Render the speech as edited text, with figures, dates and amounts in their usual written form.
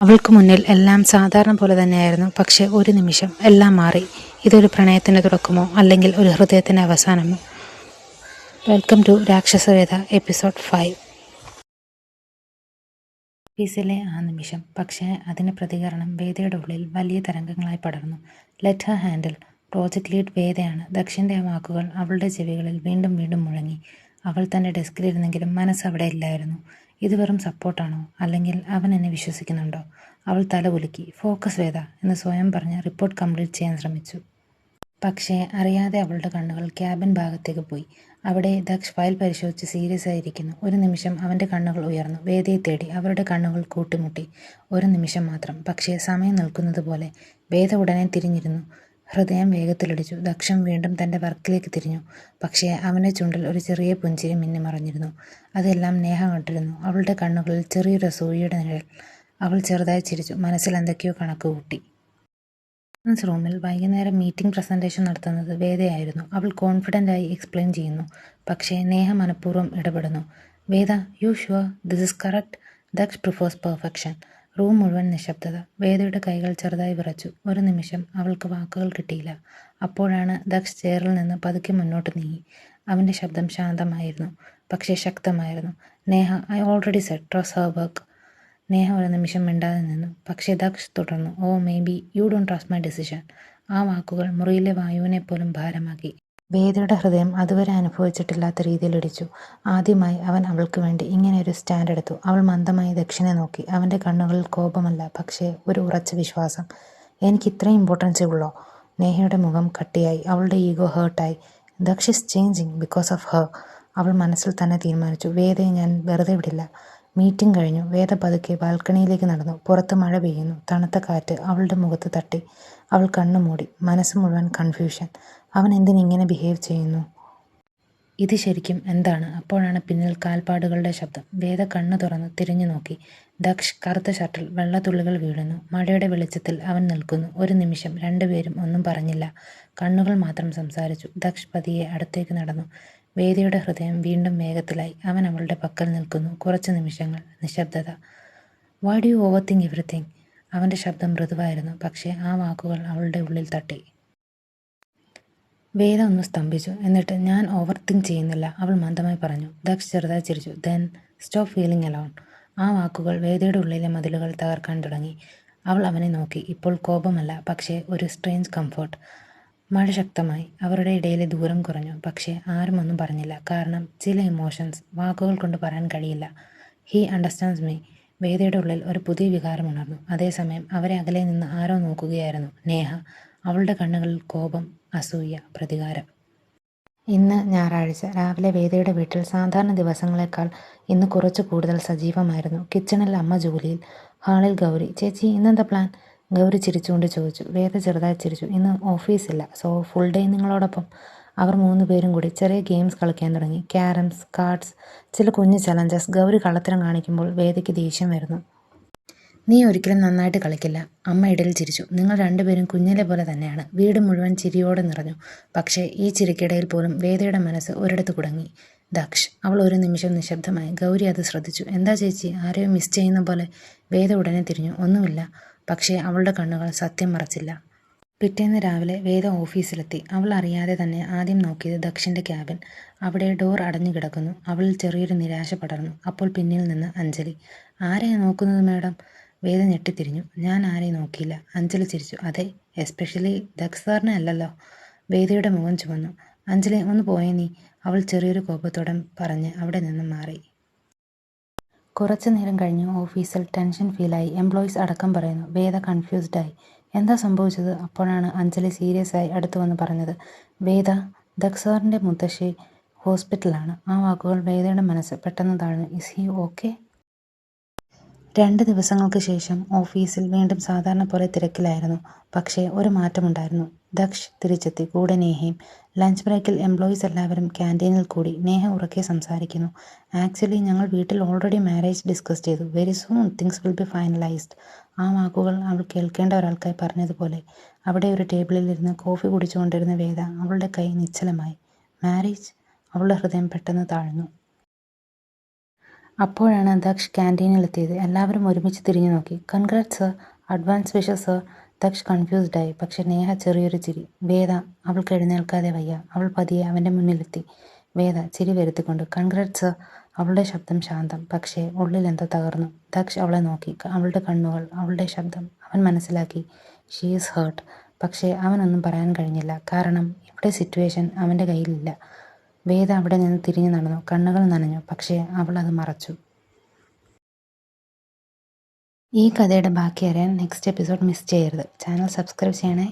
അവൾക്ക് മുന്നിൽ എല്ലാം സാധാരണ പോലെ തന്നെയായിരുന്നു. പക്ഷേ ഒരു നിമിഷം എല്ലാം മാറി. ഇതൊരു പ്രണയത്തിൻ്റെ തുടക്കമോ അല്ലെങ്കിൽ ഒരു ഹൃദയത്തിൻ്റെ അവസാനമോ? Welcome to Rakshasaveda episode 5. ഓഫീസിലെ ആ നിമിഷം. പക്ഷേ അതിന് പ്രതികരണം വേദയുടെ ഉള്ളിൽ വലിയ തരംഗങ്ങളായി പടർന്നു. Let her handle. Project lead വേദയാണ്. ദക്ഷിൻ്റെ ആ വാക്കുകൾ അവളുടെ ചെവികളിൽ വീണ്ടും വീണ്ടും മുഴങ്ങി. അവൾ തൻ്റെ ഡെസ്കിലിരുന്നെങ്കിലും മനസ്സ് അവിടെ ഇല്ലായിരുന്നു. ഇത് വെറും സപ്പോർട്ടാണോ, അല്ലെങ്കിൽ അവൻ എന്നെ വിശ്വസിക്കുന്നുണ്ടോ? അവൾ തല കുലുക്കി. ഫോക്കസ് വേദ എന്ന് സ്വയം പറഞ്ഞ് റിപ്പോർട്ട് കംപ്ലീറ്റ് ചെയ്യാൻ ശ്രമിച്ചു. പക്ഷേ അറിയാതെ അവളുടെ കണ്ണുകൾ ക്യാബിൻ ഭാഗത്തേക്ക് പോയി. അവിടെ ദക്ഷ് ഫയൽ പരിശോധിച്ച് സീരിയസ് ആയിരിക്കുന്നു. ഒരു നിമിഷം അവൻ്റെ കണ്ണുകൾ ഉയർന്നു, വേദയെ തേടി. അവരുടെ കണ്ണുകൾ കൂട്ടിമുട്ടി. ഒരു നിമിഷം മാത്രം, പക്ഷേ സമയം നിൽക്കുന്നത് പോലെ. വേദ ഉടനെ തിരിഞ്ഞിരുന്നു. ഹൃദയം വേഗത്തിലിടിച്ചു. ദക്ഷം വീണ്ടും തൻ്റെ വർക്കിലേക്ക് തിരിഞ്ഞു. പക്ഷേ അവൻ്റെ ചുണ്ടിൽ ഒരു ചെറിയ പുഞ്ചിരി മിന്നിമറഞ്ഞിരുന്നു. അതെല്ലാം നേഹ കണ്ടിരുന്നു. അവളുടെ കണ്ണുകളിൽ ചെറിയൊരു അസൂയയുടെ നിഴൽ. അവൾ ചെറുതായി ചിരിച്ചു. മനസ്സിൽ എന്തൊക്കെയോ കണക്ക് കൂട്ടി. റൂമിൽ വൈകുന്നേരം മീറ്റിംഗ് പ്രസൻറ്റേഷൻ നടത്തുന്നത് വേദയായിരുന്നു. അവൾ കോൺഫിഡൻ്റായി എക്സ്പ്ലെയിൻ ചെയ്യുന്നു. പക്ഷേ നേഹ മനഃപൂർവ്വം ഇടപെടുന്നു. Veda, you sure this is correct? Daksh prefers perfection. Room മുഴുവൻ നിശബ്ദത. വേദയുടെ കൈകൾ ചെറുതായി വിറച്ചു. ഒരു നിമിഷം അവൾക്ക് വാക്കുകൾ കിട്ടിയില്ല. അപ്പോഴാണ് ദക്ഷ് ചെയറിൽ നിന്ന് പതുക്കെ മുന്നോട്ട് നീങ്ങി. അവൻ്റെ ശബ്ദം ശാന്തമായിരുന്നു, പക്ഷേ ശക്തമായിരുന്നു. Neha, I already said trust her work. Neha ഒരു നിമിഷം മിണ്ടാതെ നിന്നു. പക്ഷേ ദക്ഷ് തുടർന്നു. Oh maybe you don't trust my decision. ആ വാക്കുകൾ മുറിയിലെ വായുവിനെ പോലും ഭാരമാക്കി. വേദയുടെ ഹൃദയം അതുവരെ അനുഭവിച്ചിട്ടില്ലാത്ത രീതിയിൽ ഇടിച്ചു. ആദ്യമായി അവൻ അവൾക്ക് വേണ്ടി ഇങ്ങനെയൊരു സ്റ്റാൻഡ് എടുത്തു. അവൾ മന്ദമായി ദക്ഷിനെ നോക്കി. അവൻ്റെ കണ്ണുകളിൽ കോപമല്ല, പക്ഷേ ഒരു ഉറച്ച വിശ്വാസം. എനിക്ക് ഇത്രയും ഇമ്പോർട്ടൻസ് ഉള്ളോ? നേഹയുടെ മുഖം കട്ടിയായി. അവളുടെ ഈഗോ ഹേർട്ടായി. Daksh is changing because of her. അവൾ മനസ്സിൽ തന്നെ തീരുമാനിച്ചു. വേദയെ ഞാൻ വെറുതെ വിടില്ല. മീറ്റിംഗ് കഴിഞ്ഞു. വേദ പതുക്കെ ബാൽക്കണിയിലേക്ക് നടന്നു. പുറത്ത് മഴ പെയ്യുന്നു. തണുത്ത കാറ്റ് അവളുടെ മുഖത്ത് തട്ടി. അവൾ കണ്ണു മൂടി. മനസ്സ് മുഴുവൻ കൺഫ്യൂഷൻ. അവൻ എന്തിനിങ്ങനെ ബിഹേവ് ചെയ്യുന്നു? ഇത് ശരിക്കും എന്താണ്? അപ്പോഴാണ് പിന്നിൽ കാൽപ്പാടുകളുടെ ശബ്ദം. വേദ കണ്ണു തുറന്ന് തിരിഞ്ഞു നോക്കി. ദക്ഷ് കറുത്ത ഷർട്ടിൽ വെള്ളത്തുള്ളികൾ വീഴുന്നു. മഴയുടെ വെളിച്ചത്തിൽ അവൻ നിൽക്കുന്നു. ഒരു നിമിഷം രണ്ടുപേരും ഒന്നും പറഞ്ഞില്ല. കണ്ണുകൾ മാത്രം സംസാരിച്ചു. ദക്ഷ് പതിയെ അടുത്തേക്ക് നടന്നു. വേദയുടെ ഹൃദയം വീണ്ടും വേഗത്തിലായി. അവൻ അവളുടെ പക്കൽ നിൽക്കുന്നു. കുറച്ച് നിമിഷങ്ങൾ നിശബ്ദത. Why do you over think everything? അവൻ്റെ ശബ്ദം മൃദുവായിരുന്നു, പക്ഷേ ആ വാക്കുകൾ അവളുടെ ഉള്ളിൽ തട്ടി. വേദ ഒന്ന് സ്തംഭിച്ചു. എന്നിട്ട്, ഞാൻ ഓവർ തിങ്ക് ചെയ്യുന്നില്ല, അവൾ മന്ദമായി പറഞ്ഞു. ദക്ഷ് ചെറുതായി ചിരിച്ചു. Then stop feeling alone. ആ വാക്കുകൾ വേദയുടെ ഉള്ളിലെ മതിലുകൾ തകർക്കാൻ തുടങ്ങി. അവൾ അവനെ നോക്കി. ഇപ്പോൾ കോപമല്ല, പക്ഷേ ഒരു സ്ട്രേഞ്ച് കംഫർട്ട്. മഴ ശക്തമായി. അവരുടെ ഇടയിലെ ദൂരം കുറഞ്ഞു. പക്ഷേ ആരും ഒന്നും പറഞ്ഞില്ല. കാരണം ചില ഇമോഷൻസ് വാക്കുകൾ കൊണ്ട് പറയാൻ കഴിയില്ല. He understands me. വേദയുടെ ഉള്ളിൽ ഒരു പുതിയ വികാരം ഉണർന്നു. അതേസമയം അവരെ അകലെ നിന്ന് ആരോ നോക്കുകയായിരുന്നു. നേഹ. അവളുടെ കണ്ണുകളിൽ കോപം, അസൂയ, പ്രതികാരം. ഇന്ന് ഞായറാഴ്ച രാവിലെ വേദയുടെ വീട്ടിൽ സാധാരണ ദിവസങ്ങളെക്കാൾ ഇന്ന് കുറച്ച് കൂടുതൽ സജീവമായിരുന്നു. കിച്ചണിൽ അമ്മ ജോലിയിൽ. ഹാളിൽ ഗൗരി. ചേച്ചി, ഇന്നെന്താ പ്ലാൻ? ഗൗരി ചിരിച്ചുകൊണ്ട് ചോദിച്ചു. വേദ ചെറുതായി ചിരിച്ചു. ഇന്ന് ഓഫീസില്ല, സോ ഫുൾ ഡേ നിങ്ങളോടൊപ്പം. അവർ 3 പേരും കൂടി ചെറിയ ഗെയിംസ് കളിക്കാൻ തുടങ്ങി. ക്യാരംസ്, കാർഡ്സ്, ചില കുഞ്ഞു ചലഞ്ചസ്. ഗൗരി കള്ളത്തരം കാണിക്കുമ്പോൾ വേദയ്ക്ക് ദേഷ്യം വരുന്നു. നീ ഒരിക്കലും നന്നായിട്ട് കളിക്കില്ല. അമ്മ ഇടയിൽ ചിരിച്ചു. നിങ്ങൾ രണ്ടുപേരും കുഞ്ഞിലെ പോലെ തന്നെയാണ്. വീട് മുഴുവൻ ചിരിയോടെ നിറഞ്ഞു. പക്ഷേ ഈ ചിരിക്കിടയിൽ പോലും വേദയുടെ മനസ്സ് ഒരിടത്ത് കുടങ്ങി. ദക്ഷ്. അവൾ ഒരു നിമിഷം നിശബ്ദമായി. ഗൗരി അത് ശ്രദ്ധിച്ചു. എന്താ ചേച്ചി, ആരെയോ മിസ് ചെയ്യുന്ന പോലെ? വേദ ഉടനെ തിരിഞ്ഞു. ഒന്നുമില്ല. പക്ഷേ അവളുടെ കണ്ണുകൾ സത്യം മറച്ചില്ല. പിറ്റേന്ന് രാവിലെ വേദ ഓഫീസിലെത്തി. അവൾ അറിയാതെ തന്നെ ആദ്യം നോക്കിയത് ദക്ഷിൻ്റെ ക്യാബിൻ. അവിടെ ഡോർ അടഞ്ഞു കിടക്കുന്നു. അവളിൽ ചെറിയൊരു നിരാശ പടർന്നു. അപ്പോൾ പിന്നിൽ നിന്ന് അഞ്ജലി. ആരെയാ നോക്കുന്നത് മാഡം? വേദ ഞെട്ടിത്തിരിഞ്ഞു. ഞാൻ ആരെയും നോക്കിയില്ല. അഞ്ജലി ചിരിച്ചു. അതെ, എസ്പെഷ്യലി ദക്ഷ് സാറിനെ അല്ലല്ലോ. വേദയുടെ മുഖം ചുവന്നു. അഞ്ജലി, ഒന്ന് പോയേ നീ, അവൾ ചെറിയൊരു കോപത്തോടെ പറഞ്ഞ് അവിടെ നിന്ന് മാറി. കുറച്ചു നേരം കഴിഞ്ഞു ഓഫീസിൽ ടെൻഷൻ ഫീലായി. എംപ്ലോയീസ് അടക്കം പറയുന്നു. വേദ കൺഫ്യൂസ്ഡായി. എന്താ സംഭവിച്ചത്? അപ്പോഴാണ് അഞ്ജലി സീരിയസ് ആയി അടുത്തു വന്ന് പറഞ്ഞത്. വേദ, ദക്ഷ് സാറിൻ്റെ മുത്തശ്ശി ഹോസ്പിറ്റലാണ്. ആ വാക്കുകൾ വേദയുടെ മനസ്സ് പെട്ടെന്ന് താഴ്ന്നു. Is he okay? 2 ദിവസങ്ങൾക്ക് ശേഷം ഓഫീസിൽ വീണ്ടും സാധാരണ പോലെ തിരക്കിലായിരുന്നു. പക്ഷേ ഒരു മാറ്റമുണ്ടായിരുന്നു. ദക്ഷ് തിരിച്ചെത്തി. കൂടെ നേഹയും. ലഞ്ച് ബ്രേക്കിൽ എംപ്ലോയീസ് എല്ലാവരും ക്യാൻറ്റീനിൽ കൂടി. നേഹ ഉറക്കെ സംസാരിക്കുന്നു. ആക്ച്വലി ഞങ്ങൾ വീട്ടിൽ ഓൾറെഡി മാരേജ് ഡിസ്കസ് ചെയ്തു. Very soon things will be finalised. ആ വാക്കുകൾ അവൾ കേൾക്കേണ്ട ഒരാൾക്കായി പറഞ്ഞതുപോലെ. അവിടെ ഒരു ടേബിളിലിരുന്ന് കോഫി കുടിച്ചുകൊണ്ടിരുന്ന വേദ അവളുടെ കൈ നിശ്ചലമായി. മാരേജ്? അവളുടെ ഹൃദയം പെട്ടെന്ന് താഴ്ന്നു. അപ്പോഴാണ് ദക്ഷ് ക്യാൻറ്റീനിലെത്തിയത്. എല്ലാവരും ഒരുമിച്ച് തിരിഞ്ഞു നോക്കി. Congrats sir, advance wishes sir. Daksh കൺഫ്യൂസ്ഡായി. പക്ഷെ നേഹ ചെറിയൊരു ചിരി. വേദ, അവൾക്ക് എഴുന്നേൽക്കാതെ വയ്യ. അവൾ പതിയെ അവൻ്റെ മുന്നിലെത്തി. വേദ ചിരി വരുത്തിക്കൊണ്ട് കൺഗ്രാറ്റ്സ് സർ. അവളുടെ ശബ്ദം ശാന്തം, പക്ഷേ ഉള്ളിലെന്തോ തകർന്നു. ദക്ഷ് അവളെ നോക്കി. അവളുടെ കണ്ണുകൾ, അവളുടെ ശബ്ദം. അവൻ മനസ്സിലാക്കി, ഷീ ഈസ് ഹേർട്ട്. പക്ഷേ അവനൊന്നും പറയാൻ കഴിഞ്ഞില്ല. കാരണം ഇവിടെ സിറ്റുവേഷൻ അവൻ്റെ കയ്യിലില്ല. വേദ അവിടെ നിന്ന് തിരിഞ്ഞു നടന്നു. കണ്ണുകൾ നനഞ്ഞു, പക്ഷേ അവൾ അത് മറച്ചു. ഈ കഥയുടെ ബാക്കി അറിയാൻ നെക്സ്റ്റ് എപ്പിസോഡ് മിസ് ചെയ്യരുത്. ചാനൽ സബ്സ്ക്രൈബ് ചെയ്യണേ.